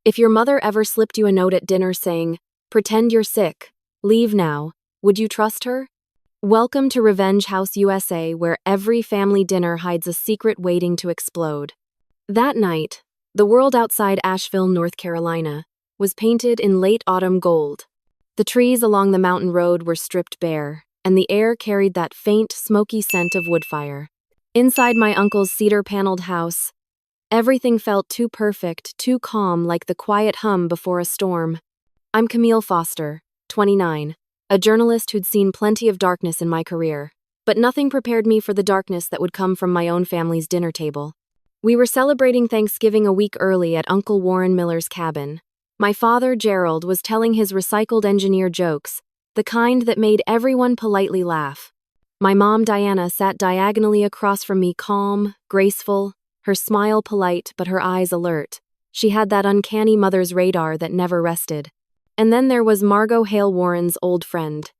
If your mother ever slipped you a note at dinner saying, "Pretend you're sick, leave now," would you trust her? Welcome to Revenge House USA, where every family dinner hides a secret waiting to explode. That night, the world outside Asheville, North Carolina, was painted in late autumn gold. The trees along the mountain road were stripped bare, and the air carried that faint, smoky scent of wood fire. Inside my uncle's cedar-paneled house, everything felt too perfect, too calm, like the quiet hum before a storm. I'm Camille Foster, 29, a journalist who'd seen plenty of darkness in my career, but nothing prepared me for the darkness that would come from my own family's dinner table. We were celebrating Thanksgiving a week early at Uncle Warren Miller's cabin. My father, Gerald, was telling his recycled engineer jokes, the kind that made everyone politely laugh. My mom, Diana, sat diagonally across from me, calm, graceful, her smile polite but her eyes alert. She had that uncanny mother's radar that never rested. And then there was Margot Hale Warren's old friend.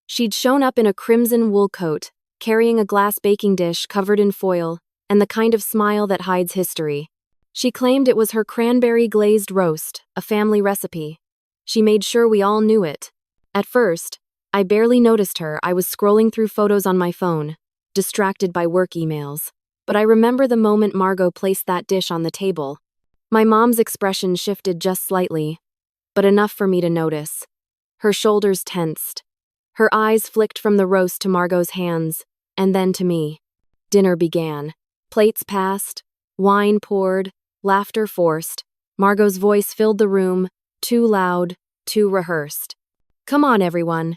She'd shown up in a crimson wool coat, carrying a glass baking dish covered in foil, and the kind of smile that hides history. She claimed it was her cranberry glazed roast, a family recipe. She made sure we all knew it. At first, I barely noticed her. I was scrolling through photos on my phone, distracted by work emails. But I remember the moment Margot placed that dish on the table. My mom's expression shifted just slightly, but enough for me to notice. Her shoulders tensed. Her eyes flicked from the roast to Margot's hands, and then to me. Dinner began. Plates passed, wine poured, laughter forced. Margot's voice filled the room, too loud, too rehearsed. "Come on, everyone.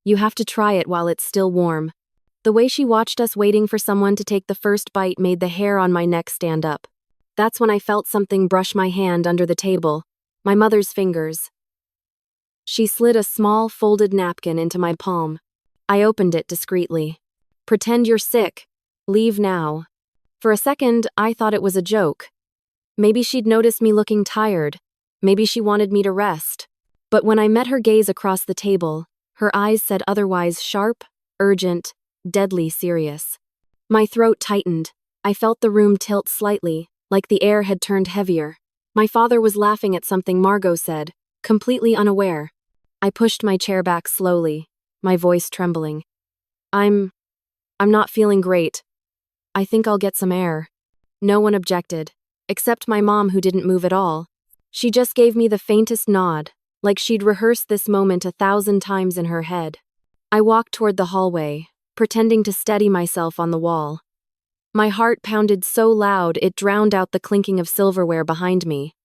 You have to try it while it's still warm." The way she watched us waiting for someone to take the first bite made the hair on my neck stand up. That's when I felt something brush my hand under the table, my mother's fingers. She slid a small, folded napkin into my palm. I opened it discreetly. "Pretend you're sick. Leave now." For a second, I thought it was a joke. Maybe she'd noticed me looking tired. Maybe she wanted me to rest. But when I met her gaze across the table, her eyes said otherwise, sharp, urgent, deadly serious. My throat tightened. I felt the room tilt slightly, like the air had turned heavier. My father was laughing at something Margot said, completely unaware. I pushed my chair back slowly, my voice trembling. I'm not feeling great. I think I'll get some air." No one objected, except my mom, who didn't move at all. She just gave me the faintest nod, like she'd rehearsed this moment 1,000 times in her head. I walked toward the hallway, pretending to steady myself on the wall. My heart pounded so loud it drowned out the clinking of silverware behind me.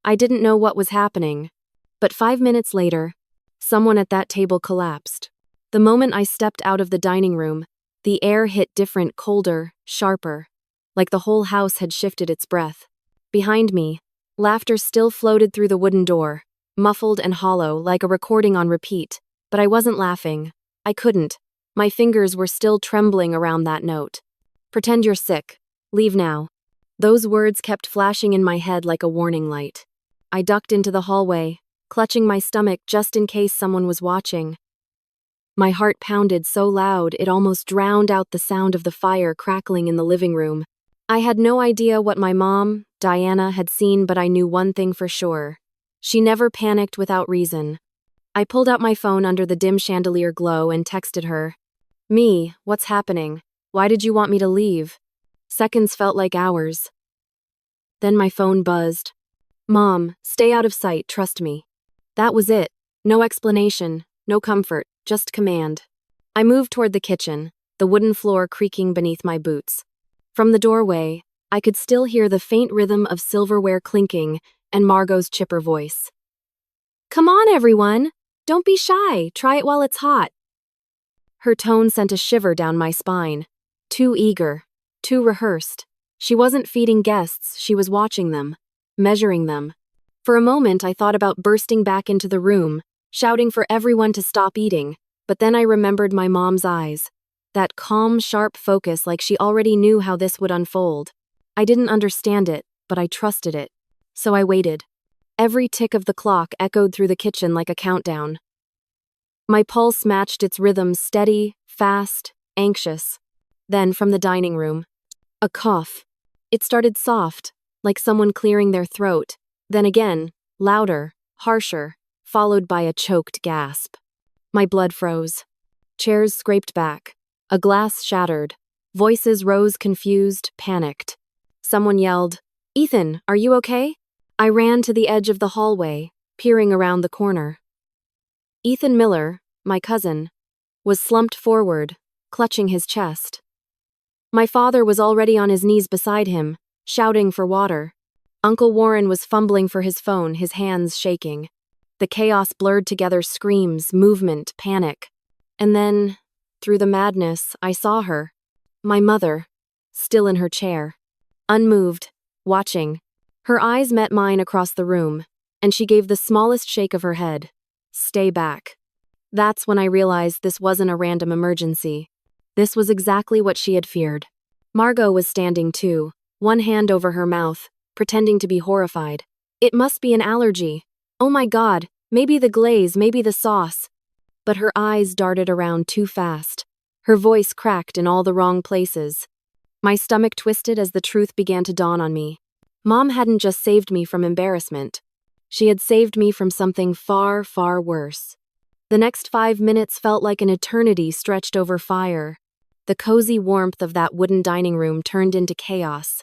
I didn't know what was happening, but 5 minutes later, someone at that table collapsed. The moment I stepped out of the dining room, the air hit different, colder, sharper, like the whole house had shifted its breath. Behind me, laughter still floated through the wooden door, muffled and hollow, like a recording on repeat, but I wasn't laughing. I couldn't. My fingers were still trembling around that note. "Pretend you're sick. Leave now." Those words kept flashing in my head like a warning light. I ducked into the hallway, clutching my stomach just in case someone was watching. My heart pounded so loud it almost drowned out the sound of the fire crackling in the living room. I had no idea what my mom, Diana, had seen, but I knew one thing for sure. She never panicked without reason. I pulled out my phone under the dim chandelier glow and texted her. "Me, what's happening? Why did you want me to leave?" Seconds felt like hours. Then my phone buzzed. "Mom, stay out of sight, trust me." That was it. No explanation, no comfort, just command. I moved toward the kitchen, the wooden floor creaking beneath my boots. From the doorway, I could still hear the faint rhythm of silverware clinking and Margot's chipper voice. "Come on, everyone! Don't be shy, try it while it's hot." Her tone sent a shiver down my spine. Too eager, too rehearsed. She wasn't feeding guests, she was watching them, measuring them. For a moment I thought about bursting back into the room, shouting for everyone to stop eating, but then I remembered my mom's eyes. That calm, sharp focus, like she already knew how this would unfold. I didn't understand it, but I trusted it. So I waited. Every tick of the clock echoed through the kitchen like a countdown. My pulse matched its rhythm, steady, fast, anxious. Then, from the dining room, a cough. It started soft, like someone clearing their throat, Then again, louder, harsher, followed by a choked gasp. My blood froze. Chairs scraped back. A glass shattered. Voices rose confused, panicked. Someone yelled, "Ethan, are you okay?" I ran to the edge of the hallway, peering around the corner. Ethan Miller, my cousin, was slumped forward, clutching his chest. My father was already on his knees beside him, shouting for water. Uncle Warren was fumbling for his phone, his hands shaking. The chaos blurred together screams, movement, panic. And then, through the madness, I saw her. My mother, still in her chair. Unmoved, watching. Her eyes met mine across the room, and she gave the smallest shake of her head. "Stay back." That's when I realized this wasn't a random emergency. This was exactly what she had feared. Margot was standing too, one hand over her mouth, pretending to be horrified. It must be an allergy. Oh my God, maybe the glaze, maybe the sauce. But her eyes darted around too fast. Her voice cracked in all the wrong places. My stomach twisted as the truth began to dawn on me. Mom hadn't just saved me from embarrassment. She had saved me from something far, far worse. The next 5 minutes felt like an eternity stretched over fire. The cozy warmth of that wooden dining room turned into chaos.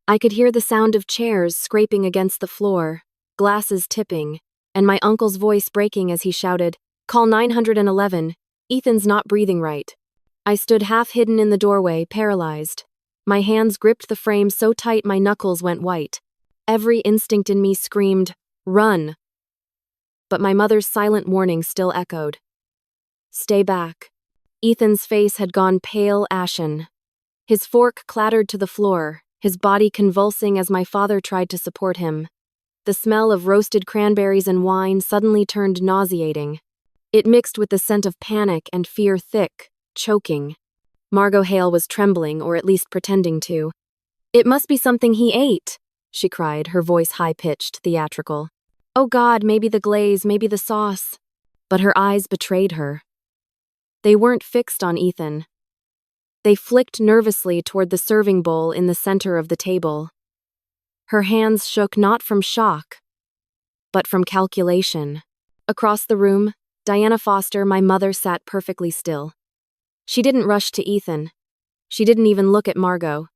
I could hear the sound of chairs scraping against the floor, glasses tipping, and my uncle's voice breaking as he shouted, "Call 911, Ethan's not breathing right." I stood half hidden in the doorway, paralyzed. My hands gripped the frame so tight my knuckles went white. Every instinct in me screamed, "Run!" But my mother's silent warning still echoed. "Stay back." Ethan's face had gone pale ashen. His fork clattered to the floor, his body convulsing as my father tried to support him. The smell of roasted cranberries and wine suddenly turned nauseating. It mixed with the scent of panic and fear thick, choking. Margot Hale was trembling, or at least pretending to. "It must be something he ate," she cried, her voice high-pitched, theatrical. "Oh God, maybe the glaze, maybe the sauce." But her eyes betrayed her. They weren't fixed on Ethan. They flicked nervously toward the serving bowl in the center of the table. Her hands shook not from shock, but from calculation. Across the room, Diana Foster, my mother, sat perfectly still. She didn't rush to Ethan. She didn't even look at Margot.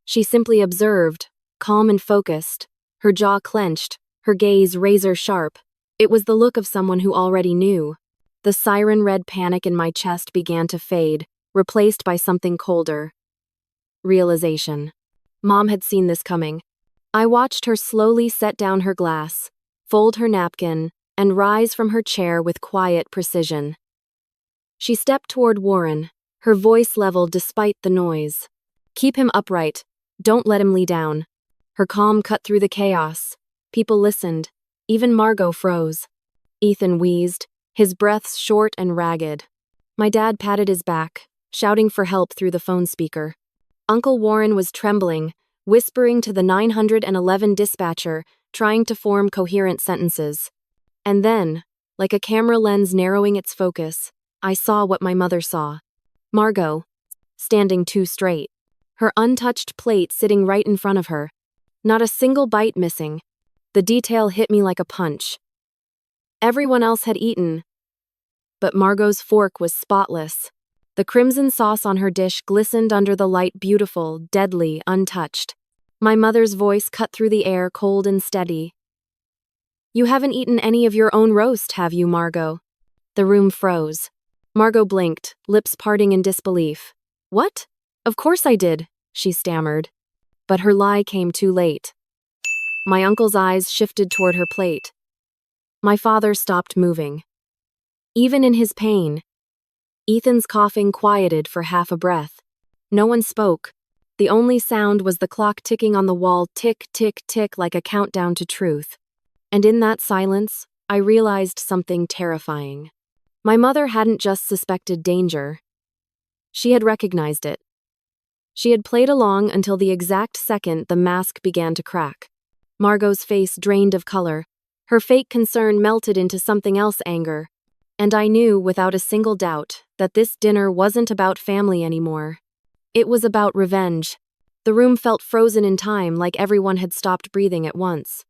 She simply observed, calm and focused, her jaw clenched, her gaze razor-sharp. It was the look of someone who already knew. The siren-red panic in my chest began to fade, replaced by something colder. Realization. Mom had seen this coming. I watched her slowly set down her glass, fold her napkin, and rise from her chair with quiet precision. She stepped toward Warren, her voice leveled despite the noise. "Keep him upright. Don't let him lay down." Her calm cut through the chaos. People listened. Even Margot froze. Ethan wheezed, his breaths short and ragged. My dad patted his back, shouting for help through the phone speaker. Uncle Warren was trembling, whispering to the 911 dispatcher, trying to form coherent sentences. And then, like a camera lens narrowing its focus, I saw what my mother saw. Margot, standing too straight. Her untouched plate sitting right in front of her. Not a single bite missing. The detail hit me like a punch. Everyone else had eaten, but Margot's fork was spotless. The crimson sauce on her dish glistened under the light, beautiful, deadly, untouched. My mother's voice cut through the air, cold and steady. "You haven't eaten any of your own roast, have you, Margot?" The room froze. Margot blinked, lips parting in disbelief. "What? Of course I did," she stammered. But her lie came too late. My uncle's eyes shifted toward her plate. My father stopped moving. Even in his pain, Ethan's coughing quieted for half a breath. No one spoke. The only sound was the clock ticking on the wall, tick, tick, tick, like a countdown to truth. And in that silence, I realized something terrifying. My mother hadn't just suspected danger. She had recognized it. She had played along until the exact second the mask began to crack. Margot's face drained of color. Her fake concern melted into something else, anger. And I knew, without a single doubt, that this dinner wasn't about family anymore. It was about revenge. The room felt frozen in time, like everyone had stopped breathing at once.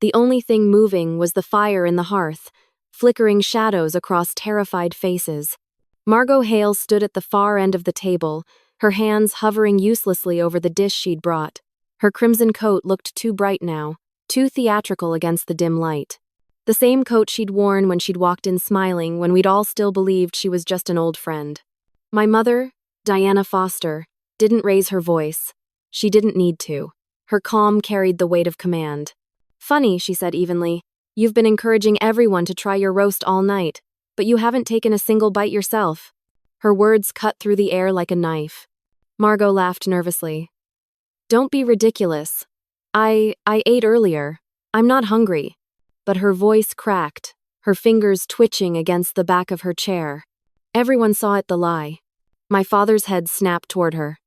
The only thing moving was the fire in the hearth, flickering shadows across terrified faces. Margot Hale stood at the far end of the table, her hands hovering uselessly over the dish she'd brought. Her crimson coat looked too bright now, too theatrical against the dim light. The same coat she'd worn when she'd walked in smiling, when we'd all still believed she was just an old friend. My mother, Diana Foster, didn't raise her voice. She didn't need to. Her calm carried the weight of command. "Funny," she said evenly. "You've been encouraging everyone to try your roast all night, but you haven't taken a single bite yourself." Her words cut through the air like a knife. Margot laughed nervously. "Don't be ridiculous. I ate earlier. I'm not hungry." But her voice cracked, her fingers twitching against the back of her chair. Everyone saw it, the lie. My father's head snapped toward her.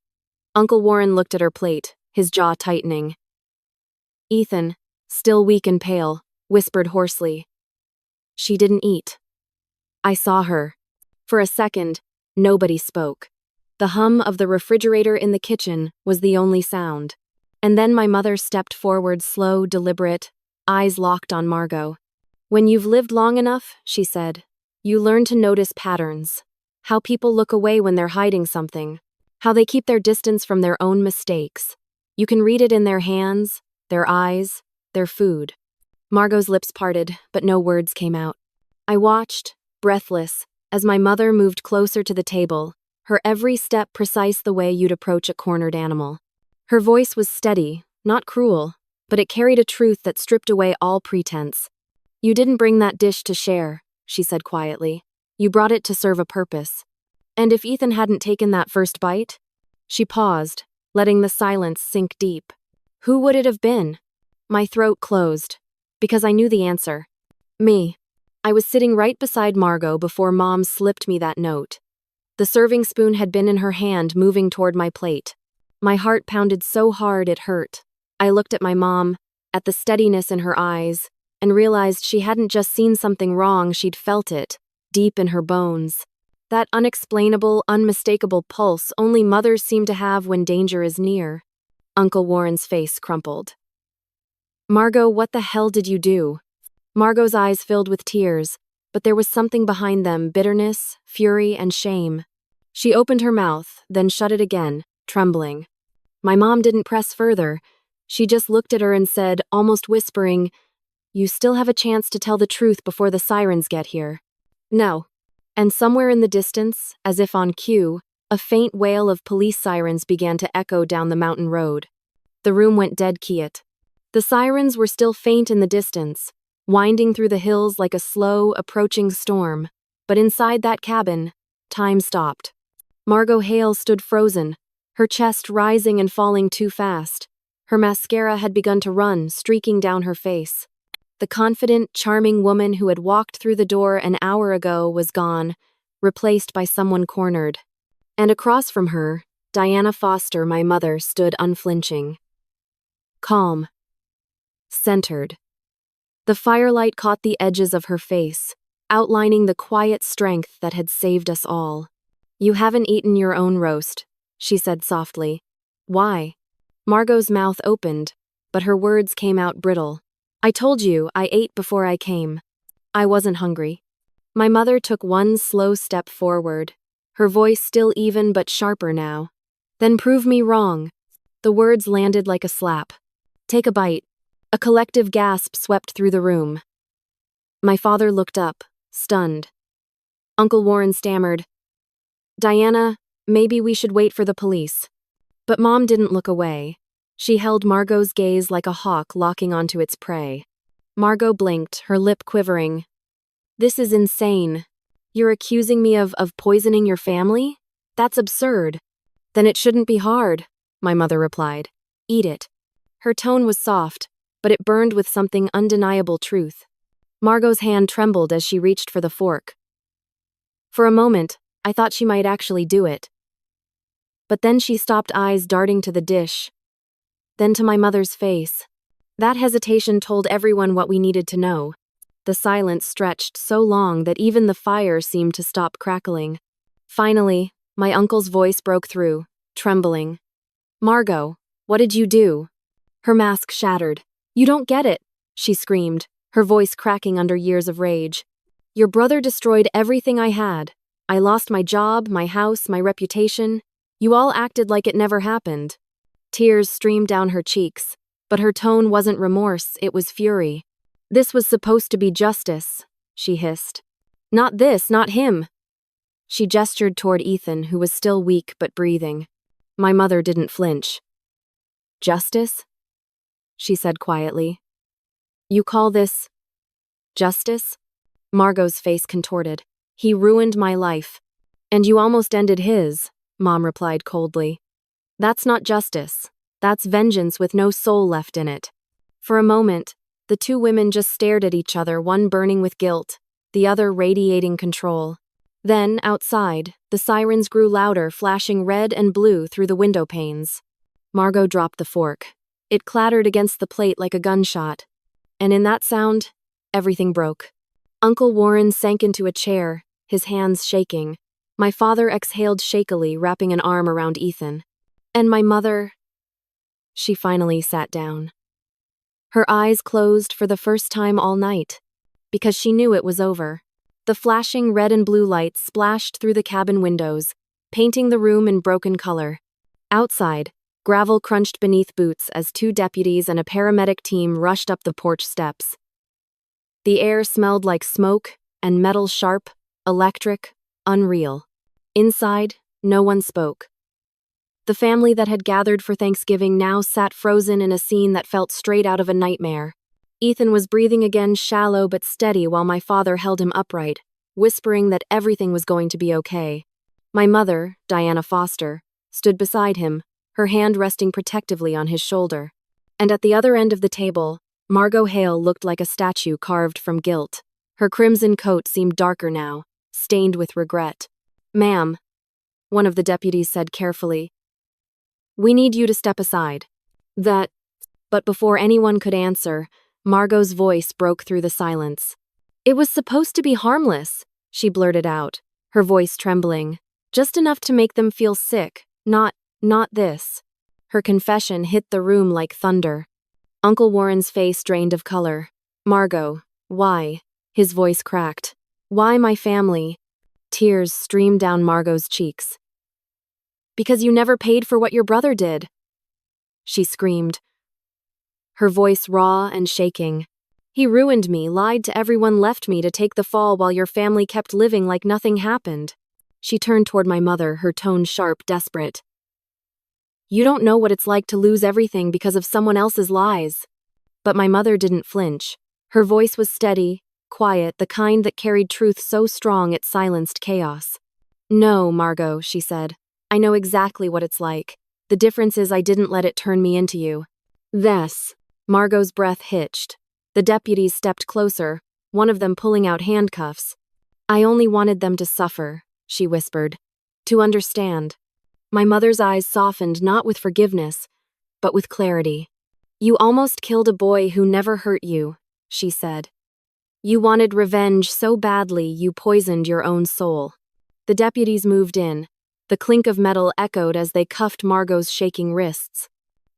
Uncle Warren looked at her plate, his jaw tightening. Ethan, still weak and pale, whispered hoarsely, "She didn't eat." I saw her. For a second, nobody spoke. The hum of the refrigerator in the kitchen was the only sound. And then my mother stepped forward, slow, deliberate, eyes locked on Margot. "When you've lived long enough," she said, "you learn to notice patterns. How people look away when they're hiding something. How they keep their distance from their own mistakes. You can read it in their hands, their eyes, their food." Margot's lips parted, but no words came out. I watched, breathless, as my mother moved closer to the table, her every step precise the way you'd approach a cornered animal. Her voice was steady, not cruel, but it carried a truth that stripped away all pretense. "You didn't bring that dish to share," she said quietly. "You brought it to serve a purpose. And if Ethan hadn't taken that first bite?" She paused, letting the silence sink deep. "Who would it have been?" My throat closed, because I knew the answer. Me. I was sitting right beside Margot before Mom slipped me that note. The serving spoon had been in her hand, moving toward my plate. My heart pounded so hard it hurt. I looked at my mom, at the steadiness in her eyes, and realized she hadn't just seen something wrong, she'd felt it, deep in her bones. That unexplainable, unmistakable pulse only mothers seem to have when danger is near. Uncle Warren's face crumpled. "Margot, what the hell did you do?" Margot's eyes filled with tears, but there was something behind them, bitterness, fury, and shame. She opened her mouth, then shut it again, trembling. My mom didn't press further. She just looked at her and said, almost whispering, "You still have a chance to tell the truth before the sirens get here." "No." And somewhere in the distance, as if on cue, a faint wail of police sirens began to echo down the mountain road. The room went dead quiet. The sirens were still faint in the distance, winding through the hills like a slow, approaching storm. But inside that cabin, time stopped. Margot Hale stood frozen, her chest rising and falling too fast. Her mascara had begun to run, streaking down her face. The confident, charming woman who had walked through the door an hour ago was gone, replaced by someone cornered. And across from her, Diana Foster, my mother, stood unflinching. Calm. Centered. The firelight caught the edges of her face, outlining the quiet strength that had saved us all. "You haven't eaten your own roast," she said softly. "Why?" Margot's mouth opened, but her words came out brittle. "I told you, I ate before I came. I wasn't hungry." My mother took one slow step forward, her voice still even but sharper now. "Then prove me wrong." The words landed like a slap. "Take a bite." A collective gasp swept through the room. My father looked up, stunned. Uncle Warren stammered, "Diana, maybe we should wait for the police." But Mom didn't look away. She held Margot's gaze like a hawk locking onto its prey. Margot blinked, her lip quivering. "This is insane. You're accusing me of poisoning your family? That's absurd." "Then it shouldn't be hard," my mother replied. "Eat it." Her tone was soft, but it burned with something undeniable truth. Margot's hand trembled as she reached for the fork. For a moment, I thought she might actually do it. But then she stopped, eyes darting to the dish, then to my mother's face. That hesitation told everyone what we needed to know. The silence stretched so long that even the fire seemed to stop crackling. Finally, my uncle's voice broke through, trembling. "Margot, what did you do?" Her mask shattered. "You don't get it," she screamed, her voice cracking under years of rage. "Your brother destroyed everything I had. I lost my job, my house, my reputation. You all acted like it never happened." Tears streamed down her cheeks, but her tone wasn't remorse, it was fury. "This was supposed to be justice," she hissed. "Not this, not him." She gestured toward Ethan, who was still weak but breathing. My mother didn't flinch. "Justice?" she said quietly. "You call this justice?" Margot's face contorted. "He ruined my life." "And you almost ended his," Mom replied coldly. "That's not justice. That's vengeance with no soul left in it." For a moment, the two women just stared at each other, one burning with guilt, the other radiating control. Then, outside, the sirens grew louder, flashing red and blue through the window panes. Margot dropped the fork. It clattered against the plate like a gunshot. And in that sound, everything broke. Uncle Warren sank into a chair, his hands shaking. My father exhaled shakily, wrapping an arm around Ethan. And my mother... She finally sat down. Her eyes closed for the first time all night, because she knew it was over. The flashing red and blue lights splashed through the cabin windows, painting the room in broken color. Outside, gravel crunched beneath boots as two deputies and a paramedic team rushed up the porch steps. The air smelled like smoke and metal, sharp, electric, unreal. Inside, no one spoke. The family that had gathered for Thanksgiving now sat frozen in a scene that felt straight out of a nightmare. Ethan was breathing again, shallow but steady, while my father held him upright, whispering that everything was going to be okay. My mother, Diana Foster, stood beside him, her hand resting protectively on his shoulder. And at the other end of the table, Margot Hale looked like a statue carved from guilt. Her crimson coat seemed darker now, stained with regret. "Ma'am," one of the deputies said carefully, "we need you to step aside." But before anyone could answer, Margot's voice broke through the silence. "It was supposed to be harmless," she blurted out, her voice trembling. "Just enough to make them feel sick, not this." Her confession hit the room like thunder. Uncle Warren's face drained of color. "Margot, why?" His voice cracked. "Why my family?" Tears streamed down Margot's cheeks. "Because you never paid for what your brother did," she screamed, her voice raw and shaking. "He ruined me, lied to everyone, left me to take the fall while your family kept living like nothing happened." She turned toward my mother, her tone sharp, desperate. "You don't know what it's like to lose everything because of someone else's lies." But my mother didn't flinch. Her voice was steady, quiet, the kind that carried truth so strong it silenced chaos. "No, Margot," she said. "I know exactly what it's like. The difference is I didn't let it turn me into you." "This." Margot's breath hitched. The deputies stepped closer, one of them pulling out handcuffs. "I only wanted them to suffer," she whispered. "To understand." My mother's eyes softened, not with forgiveness, but with clarity. "You almost killed a boy who never hurt you," she said. "You wanted revenge so badly you poisoned your own soul." The deputies moved in. The clink of metal echoed as they cuffed Margot's shaking wrists.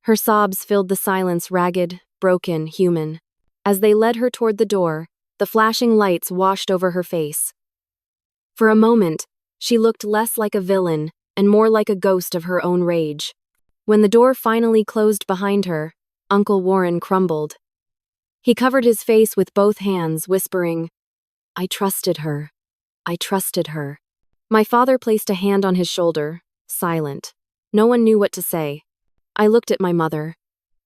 Her sobs filled the silence, ragged, broken, human. As they led her toward the door, the flashing lights washed over her face. For a moment, she looked less like a villain and more like a ghost of her own rage. When the door finally closed behind her, Uncle Warren crumbled. He covered his face with both hands, whispering, "I trusted her. I trusted her." My father placed a hand on his shoulder, silent. No one knew what to say. I looked at my mother.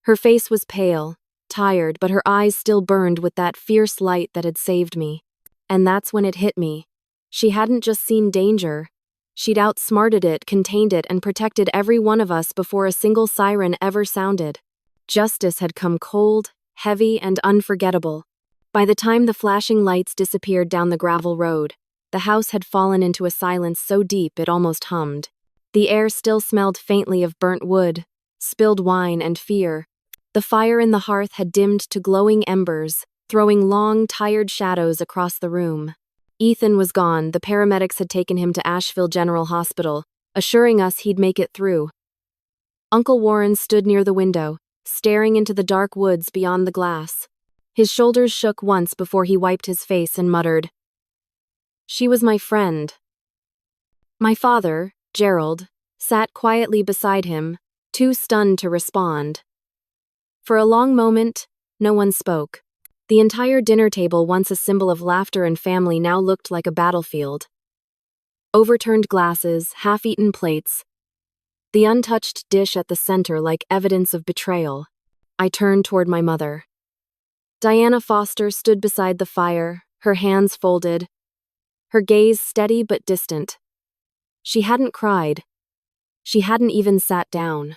Her face was pale, tired, but her eyes still burned with that fierce light that had saved me. And that's when it hit me. She hadn't just seen danger. She'd outsmarted it, contained it, and protected every one of us before a single siren ever sounded. Justice had come cold, heavy, and unforgettable. By the time the flashing lights disappeared down the gravel road, the house had fallen into a silence so deep it almost hummed. The air still smelled faintly of burnt wood, spilled wine, and fear. The fire in the hearth had dimmed to glowing embers, throwing long, tired shadows across the room. Ethan was gone. The paramedics had taken him to Asheville General Hospital, assuring us he'd make it through. Uncle Warren stood near the window, staring into the dark woods beyond the glass. His shoulders shook once before he wiped his face and muttered, "She was my friend." My father, Gerald, sat quietly beside him, too stunned to respond. For a long moment, no one spoke. The entire dinner table, once a symbol of laughter and family, now looked like a battlefield. Overturned glasses, half-eaten plates, the untouched dish at the center like evidence of betrayal. I turned toward my mother. Diana Foster stood beside the fire, her hands folded, her gaze steady but distant. She hadn't cried. She hadn't even sat down.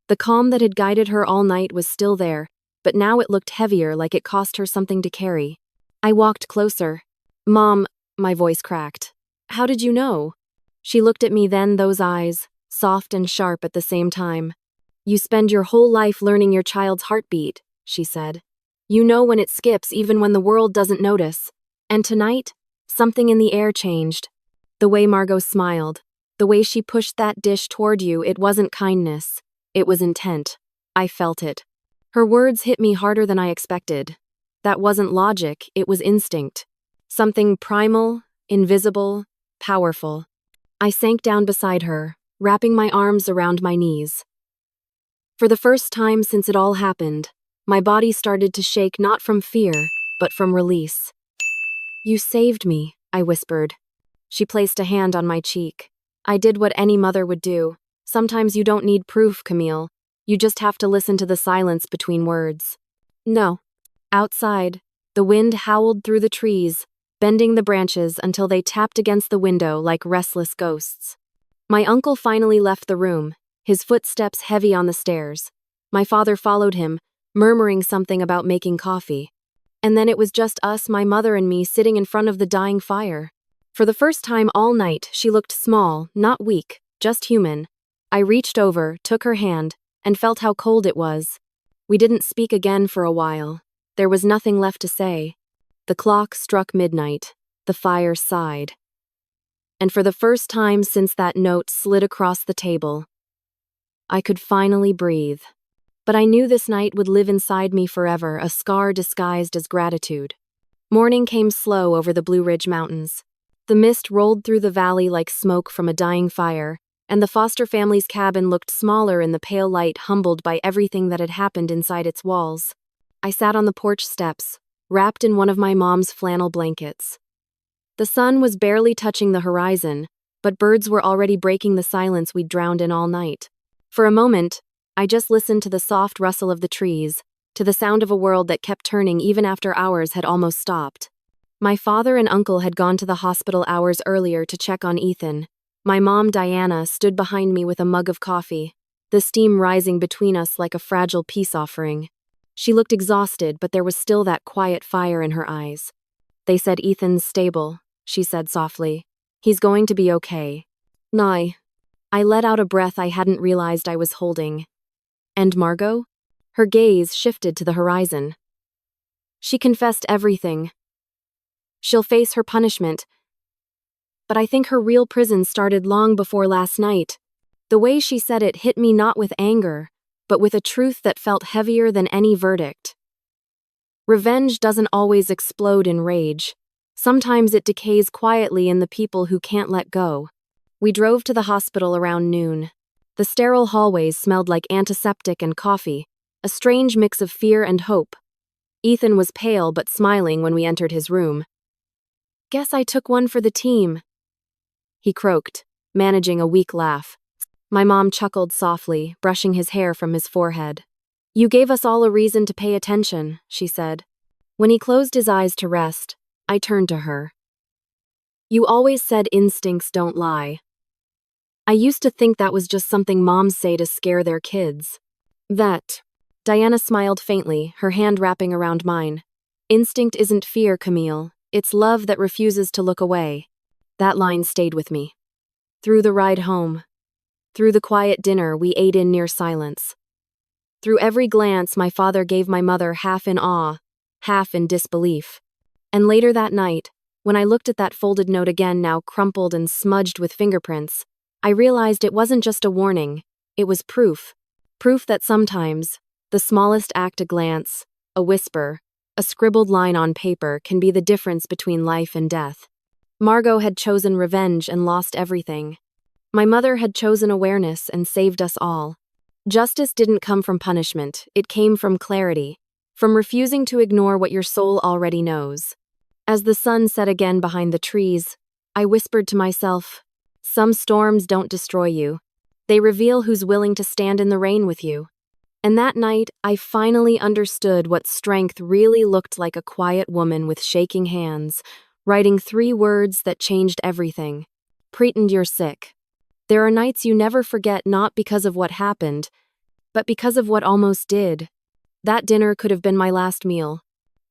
The calm that had guided her all night was still there, but now it looked heavier, like it cost her something to carry. I walked closer. "Mom," my voice cracked. "How did you know?" She looked at me then, those eyes, soft and sharp at the same time. "You spend your whole life learning your child's heartbeat," she said. "You know when it skips, even when the world doesn't notice. And tonight, something in the air changed. The way Margot smiled, the way she pushed that dish toward you, it wasn't kindness. It was intent. I felt it. Her words hit me harder than I expected. That wasn't logic, it was instinct. Something primal, invisible, powerful. I sank down beside her, wrapping my arms around my knees. For the first time since it all happened, my body started to shake, not from fear, but from release. "You saved me," I whispered. She placed a hand on my cheek. "I did what any mother would do. Sometimes you don't need proof, Camille. You just have to listen to the silence between words." No. Outside, the wind howled through the trees, bending the branches until they tapped against the window like restless ghosts. My uncle finally left the room, his footsteps heavy on the stairs. My father followed him, murmuring something about making coffee. And then it was just us, my mother and me, sitting in front of the dying fire. For the first time all night, she looked small, not weak, just human. I reached over, took her hand, and felt how cold it was. We didn't speak again for a while. There was nothing left to say. The clock struck midnight. The fire sighed. And for the first time since that note slid across the table, I could finally breathe. But I knew this night would live inside me forever, a scar disguised as gratitude. Morning came slow over the Blue Ridge Mountains. The mist rolled through the valley like smoke from a dying fire, and the Foster family's cabin looked smaller in the pale light, humbled by everything that had happened inside its walls. I sat on the porch steps, wrapped in one of my mom's flannel blankets. The sun was barely touching the horizon, but birds were already breaking the silence we'd drowned in all night. For a moment, I just listened to the soft rustle of the trees, to the sound of a world that kept turning even after hours had almost stopped. My father and uncle had gone to the hospital hours earlier to check on Ethan. My mom, Diana, stood behind me with a mug of coffee, the steam rising between us like a fragile peace offering. She looked exhausted, but there was still that quiet fire in her eyes. "They said Ethan's stable," she said softly. "He's going to be okay." "Nye." I let out a breath I hadn't realized I was holding. "And Margot?" Her gaze shifted to the horizon. "She confessed everything. She'll face her punishment. But I think her real prison started long before last night." The way she said it hit me not with anger, but with a truth that felt heavier than any verdict. Revenge doesn't always explode in rage. Sometimes it decays quietly in the people who can't let go. We drove to the hospital around noon. The sterile hallways smelled like antiseptic and coffee, a strange mix of fear and hope. Ethan was pale but smiling when we entered his room. "Guess I took one for the team," he croaked, managing a weak laugh. My mom chuckled softly, brushing his hair from his forehead. "You gave us all a reason to pay attention," she said. When he closed his eyes to rest, I turned to her. "You always said instincts don't lie. I used to think that was just something moms say to scare their kids." Diana smiled faintly, her hand wrapping around mine. "Instinct isn't fear, Camille. It's love that refuses to look away." That line stayed with me. Through the ride home, through the quiet dinner we ate in near silence, through every glance my father gave my mother, half in awe, half in disbelief. And later that night, when I looked at that folded note again, now crumpled and smudged with fingerprints, I realized it wasn't just a warning, it was proof. Proof that sometimes, the smallest act, a glance, a whisper, A scribbled line on paper can be the difference between life and death. Margot had chosen revenge and lost everything. My mother had chosen awareness and saved us all. Justice didn't come from punishment, it came from clarity, from refusing to ignore what your soul already knows. As the sun set again behind the trees, I whispered to myself, some storms don't destroy you. They reveal who's willing to stand in the rain with you. And that night, I finally understood what strength really looked like: a quiet woman with shaking hands, writing 3 words that changed everything. Pretend you're sick. There are nights you never forget, not because of what happened, but because of what almost did. That dinner could have been my last meal.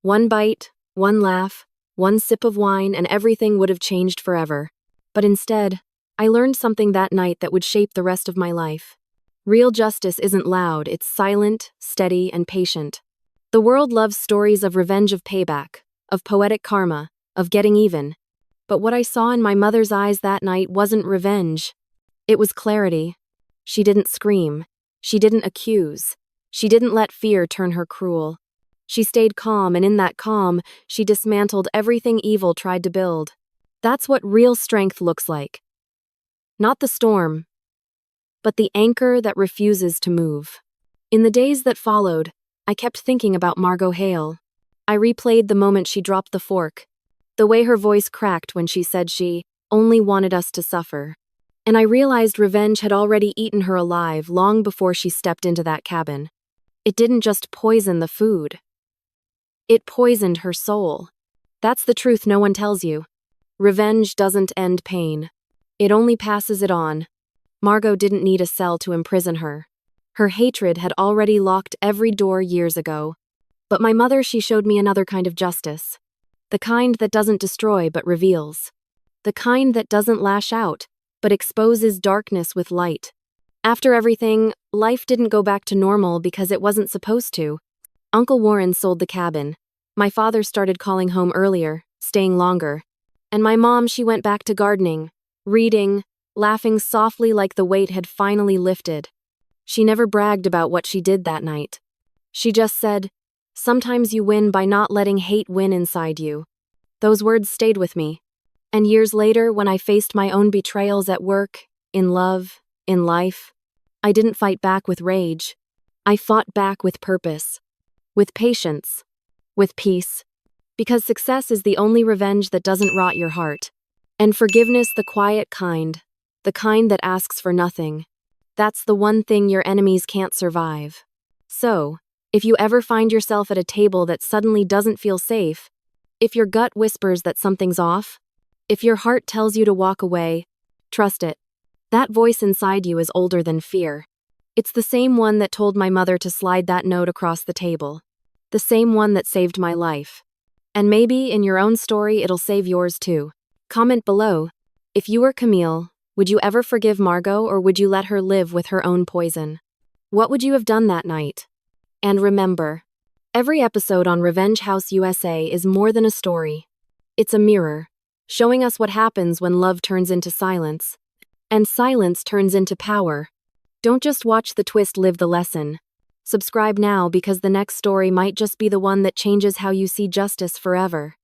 One bite, one laugh, one sip of wine, and everything would have changed forever. But instead, I learned something that night that would shape the rest of my life. Real justice isn't loud, it's silent, steady, and patient. The world loves stories of revenge, of payback, of poetic karma, of getting even. But what I saw in my mother's eyes that night wasn't revenge. It was clarity. She didn't scream. She didn't accuse. She didn't let fear turn her cruel. She stayed calm, and in that calm, she dismantled everything evil tried to build. That's what real strength looks like. Not the storm, but the anchor that refuses to move. In the days that followed, I kept thinking about Margot Hale. I replayed the moment she dropped the fork, the way her voice cracked when she said she only wanted us to suffer. And I realized revenge had already eaten her alive long before she stepped into that cabin. It didn't just poison the food. It poisoned her soul. That's the truth no one tells you. Revenge doesn't end pain. It only passes it on. Margot didn't need a cell to imprison her. Her hatred had already locked every door years ago. But my mother, she showed me another kind of justice. The kind that doesn't destroy but reveals. The kind that doesn't lash out, but exposes darkness with light. After everything, life didn't go back to normal because it wasn't supposed to. Uncle Warren sold the cabin. My father started calling home earlier, staying longer. And my mom, she went back to gardening, reading, laughing softly like the weight had finally lifted. She never bragged about what she did that night. She just said, sometimes you win by not letting hate win inside you. Those words stayed with me. And years later, when I faced my own betrayals at work, in love, in life, I didn't fight back with rage. I fought back with purpose, with patience, with peace. Because success is the only revenge that doesn't rot your heart. And forgiveness, the quiet kind, the kind that asks for nothing. That's the one thing your enemies can't survive. So, if you ever find yourself at a table that suddenly doesn't feel safe, if your gut whispers that something's off, if your heart tells you to walk away, trust it. That voice inside you is older than fear. It's the same one that told my mother to slide that note across the table. The same one that saved my life. And maybe in your own story it'll save yours too. Comment below. If you were Camille, would you ever forgive Margot, or would you let her live with her own poison? What would you have done that night? And remember, every episode on Revenge House USA is more than a story. It's a mirror, showing us what happens when love turns into silence, and silence turns into power. Don't just watch the twist, live the lesson. Subscribe now, because the next story might just be the one that changes how you see justice forever.